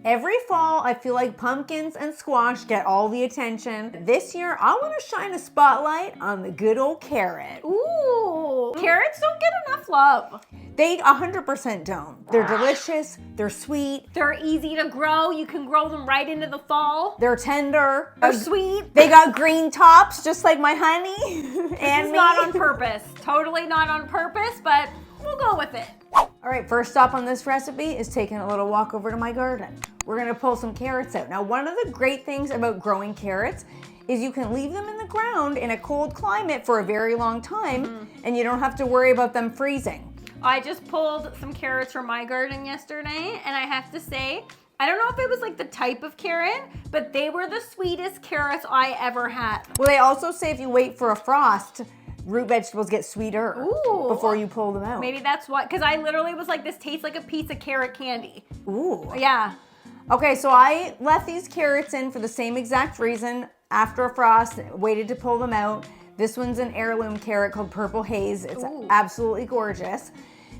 Every fall, I feel like pumpkins and squash get all the attention. This year, I want to shine a spotlight on the good old carrot. Ooh, carrots don't get enough love. They 100% don't. They're delicious, they're sweet. They're easy to grow. You can grow them right into the fall. They're tender. They're sweet. They got green tops, just like my honey and It's me. not on purpose. Totally not on purpose, but we'll go with it. All right, first stop on this recipe is taking a little walk over to my garden. We're gonna pull some carrots out. Now, one of the great things about growing carrots is you can leave them in the ground in a cold climate for a very long time, and you don't have to worry about them freezing. I just pulled some carrots from my garden yesterday, and I have to say, I don't know if it was like the type of carrot, but they were the sweetest carrots I ever had. Well, they also say if you wait for a frost, root vegetables get sweeter before you pull them out. Maybe that's what, because I literally was like, this tastes like a piece of carrot candy. Ooh. Yeah. Okay, so I left these carrots in for the same exact reason. After a frost, waited to pull them out. This one's an heirloom carrot called Purple Haze. It's absolutely gorgeous.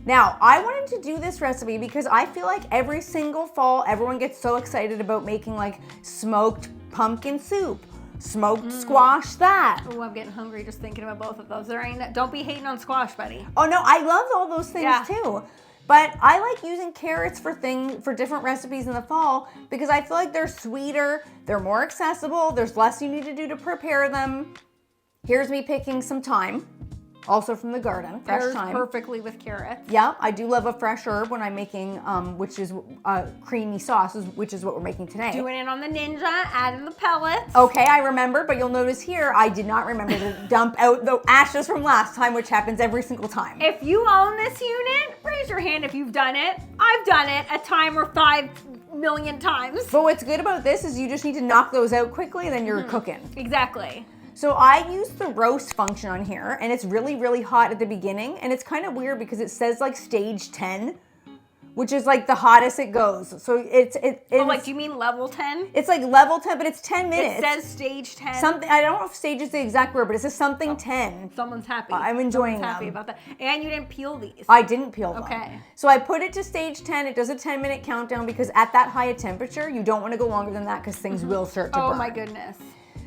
Now, I wanted to do this recipe because I feel like every single fall, everyone gets so excited about making like smoked pumpkin soup, smoked squash that. Oh, I'm getting hungry just thinking about both of those. Don't be hating on squash, buddy. Oh no, I love all those things too. But I like using carrots for different recipes in the fall because I feel like they're sweeter, they're more accessible, there's less you need to do to prepare them. Here's me picking some thyme, also from the garden, fresh Pairs thyme. perfectly with carrots. Yeah, I do love a fresh herb when I'm making, which is creamy sauce, which is what we're making today. Doing it on the Ninja, adding the pellets. Okay, I remember, but you'll notice here, I did not remember to dump out the ashes from last time, which happens every single time. If you own this unit, raise your hand if you've done it. I've done it a time or 5 million times. But what's good about this is you just need to knock those out quickly and then you're cooking. Exactly. So I use the roast function on here, and it's really, really hot at the beginning, and it's kind of weird because it says like stage 10, which is like the hottest it goes. So it's like, do you mean level 10? It's like level 10, but it's 10 minutes. It says stage 10. Something, I don't know if stage is the exact word, but it says something 10. Someone's happy. I'm enjoying Someone's happy them. about that. And you didn't peel these. I didn't peel them. Okay. So I put it to stage 10. It does a 10-minute countdown because at that high a temperature, you don't want to go longer than that because things will start to burn. Oh my goodness.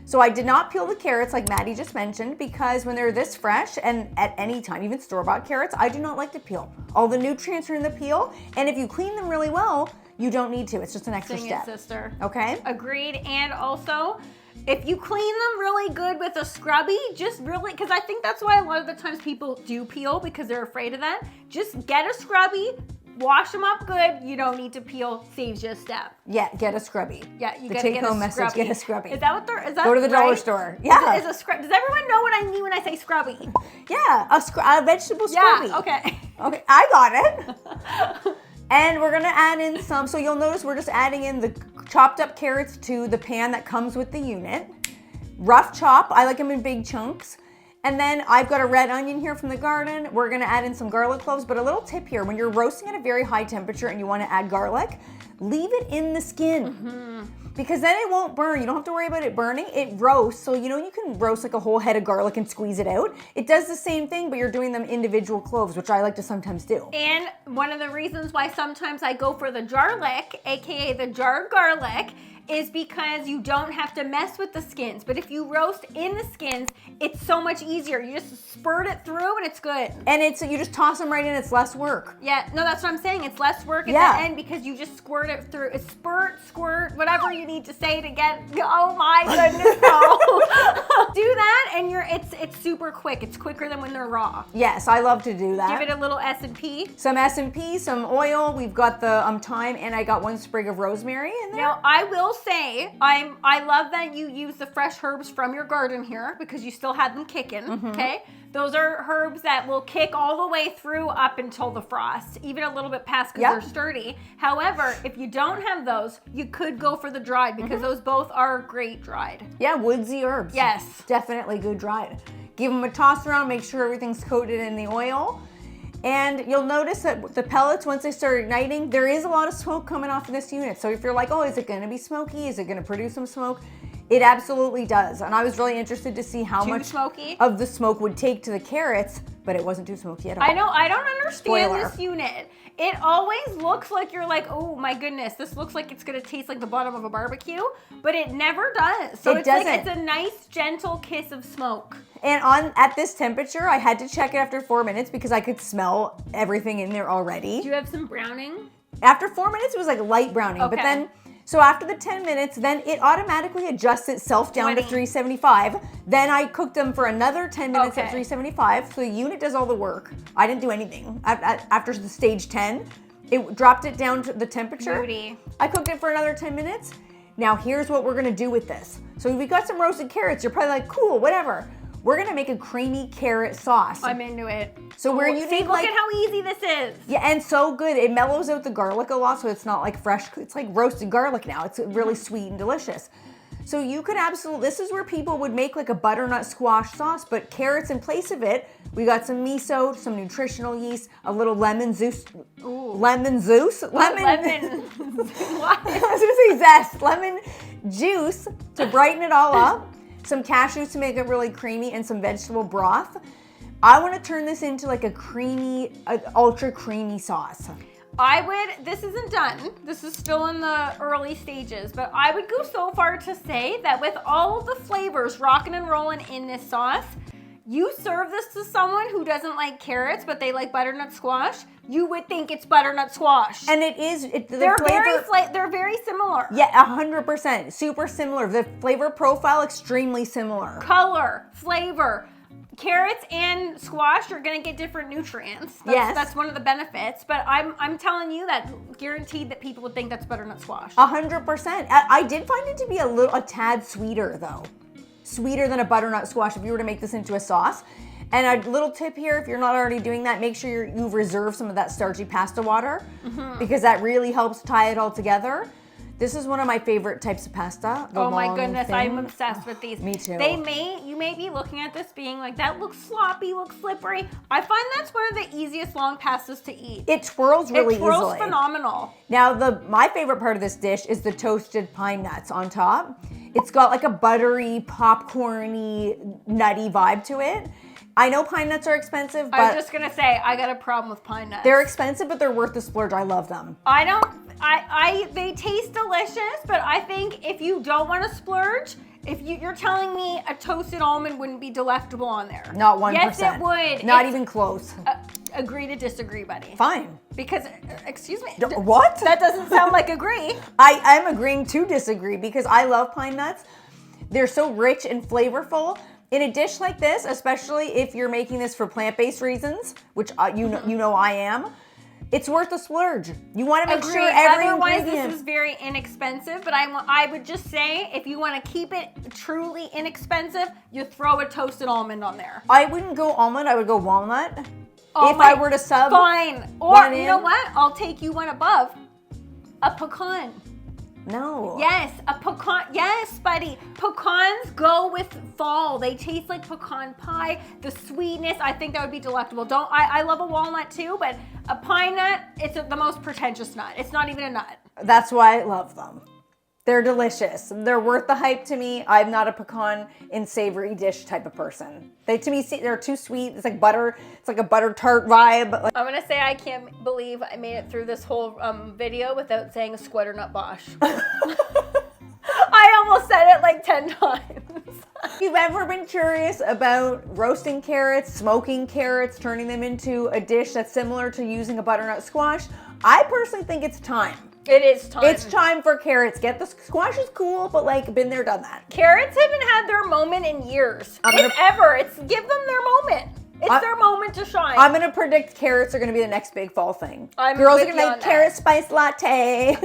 So I did not peel the carrots like Maddie just mentioned because when they're this fresh and at any time, even store-bought carrots, I do not like to peel. All the nutrients are in the peel, and if you clean them really well, you don't need to. It's just an extra Sing step. it, sister. Okay? Agreed. And also, if you clean them really good with a scrubby, just really, because I think that's why a lot of the times people do peel because they're afraid of that. Just get a scrubby, wash them up good. You don't need to peel. Saves you a step. Yeah, get a scrubby. Yeah, you the gotta get a take-home message, scrubby. get a scrubby. Is that what they're, is that Go to the dollar right? store. Yeah. Is a scrub, does everyone know what I mean when I say scrubby? Yeah, a vegetable scrubby. Yeah, okay. Okay, I got it. And we're gonna add in some, so you'll notice we're just adding in the chopped up carrots to the pan that comes with the unit. Rough chop, I like them in big chunks. And then I've got a red onion here from the garden. We're gonna add in some garlic cloves, but a little tip here, when you're roasting at a very high temperature and you wanna add garlic, leave it in the skin. Because then it won't burn. You don't have to worry about it burning. It roasts, so you know you can roast like a whole head of garlic and squeeze it out. It does the same thing, but you're doing them individual cloves, which I like to sometimes do. And one of the reasons why sometimes I go for the jarlic, aka the jarred garlic, is because you don't have to mess with the skins. But if you roast in the skins, it's so much easier. You just spurt it through and it's good. And you just toss them right in, it's less work. Yeah, no, that's what I'm saying. It's less work at the end because you just squirt it through. It's spurt, squirt, whatever you need to say to get, oh my goodness, no. Do that and it's super quick. It's quicker than when they're raw. Yes, I love to do that. Give it a little S&P. Some S&P, some oil. We've got the thyme, and I got 1 sprig of rosemary in there. Now, I will say, I love that you use the fresh herbs from your garden here because you still have them kicking, okay? Those are herbs that will kick all the way through up until the frost, even a little bit past because they're sturdy. However, if you don't have those, you could go for the dried because those both are great dried. Yeah, woodsy herbs. Yes. Definitely good dried. Give them a toss around, make sure everything's coated in the oil. And you'll notice that the pellets, once they start igniting, there is a lot of smoke coming off of this unit. So if you're like, oh, is it gonna be smoky? Is it gonna produce some smoke? It absolutely does. And I was really interested to see how much of the smoke would take to the carrots, but it wasn't too smoky at all. I know, I don't understand Spoiler. this unit. It always looks like you're like, oh my goodness, this looks like it's gonna taste like the bottom of a barbecue, but it never does. So It it's doesn't. like it's a nice, gentle kiss of smoke. And at this temperature, I had to check it after 4 minutes because I could smell everything in there already. Do you have some browning? After 4 minutes, it was like light browning. Okay. But then, so after the 10 minutes, then it automatically adjusts itself down to 20. 375. Then I cooked them for another 10 minutes at Okay. 375. So the unit does all the work. I didn't do anything. After the stage 10, it dropped it down to the temperature. Moody. I cooked it for another 10 minutes. Now here's what we're gonna do with this. So we got some roasted carrots. You're probably like, cool, whatever. We're gonna make a creamy carrot sauce. I'm into it. So where you See, need look like, at how easy this is. yeah, and so good. It mellows out the garlic a lot, so it's not like fresh. It's like roasted garlic now. It's really sweet and delicious. So you could absolutely, this is where people would make like a butternut squash sauce, but carrots in place of it. We got some miso, some nutritional yeast, a little lemon juice. Lemon juice? Lemon. What? I was gonna say zest. Lemon juice to brighten it all up. Some cashews to make it really creamy, and some vegetable broth. I want to turn this into like a creamy, ultra creamy sauce. This isn't done. This is still in the early stages, but I would go so far to say that with all of the flavors rocking and rolling in this sauce, you serve this to someone who doesn't like carrots, but they like butternut squash, you would think it's butternut squash. And it is, They're very similar. Yeah, 100%. Super similar. The flavor profile, extremely similar. Color, flavor. Carrots and squash are gonna get different nutrients. That's one of the benefits. But I'm telling you that guaranteed that people would think that's butternut squash. 100%. I did find it to be a tad sweeter though. Sweeter than a butternut squash if you were to make this into a sauce. And a little tip here, if you're not already doing that, make sure you've reserved some of that starchy pasta water because that really helps tie it all together. This is one of my favorite types of pasta. Oh my goodness, I'm obsessed with these. Me too. You may be looking at this being like, that looks sloppy, looks slippery. I find that's one of the easiest long pastas to eat. It twirls really It twirls easily. phenomenal. Now, my favorite part of this dish is the toasted pine nuts on top. It's got like a buttery, popcorny, nutty vibe to it. I know pine nuts are expensive, but I was just gonna say, I got a problem with pine nuts. they're expensive, but they're worth the splurge. I love them. They taste delicious, but I think if you don't want to splurge, you're telling me a toasted almond wouldn't be delectable on there. Not 1%. Yes, it would. Not even close. Agree to disagree, buddy. Fine. Because, excuse me. What? That doesn't sound like agree. I'm agreeing to disagree because I love pine nuts. They're so rich and flavorful. In a dish like this, especially if you're making this for plant-based reasons, which you know I am, it's worth the splurge. You want to make sure every Otherwise, ingredient. this is very inexpensive, but I would just say if you want to keep it truly inexpensive, you throw a toasted almond on there. I wouldn't go almond, I would go walnut. Oh if I were to sub. Fine. Or, one you know in. what? I'll take you one above. A pecan. No. Yes, a pecan. Yes, buddy. Pecans go with fall. They taste like pecan pie. The sweetness, I think that would be delectable. I love a walnut too, but a pine nut, it's the most pretentious nut. It's not even a nut. That's why I love them. They're delicious. They're worth the hype to me. I'm not a pecan in savory dish type of person. To me, they're too sweet. It's like butter. It's like a butter tart vibe. I'm gonna say I can't believe I made it through this whole video without saying a sweater nut bosh. I almost said it like 10 times. If you've ever been curious about roasting carrots, smoking carrots, turning them into a dish that's similar to using a butternut squash, I personally think it's time. It is time. It's time for carrots. Get the squash is cool, but like been there, done that. Carrots haven't had their moment in years. Give them their moment. It's their moment to shine. I'm gonna predict carrots are gonna be the next big fall thing. I'm Girls are with gonna you make on carrot that. spice latte.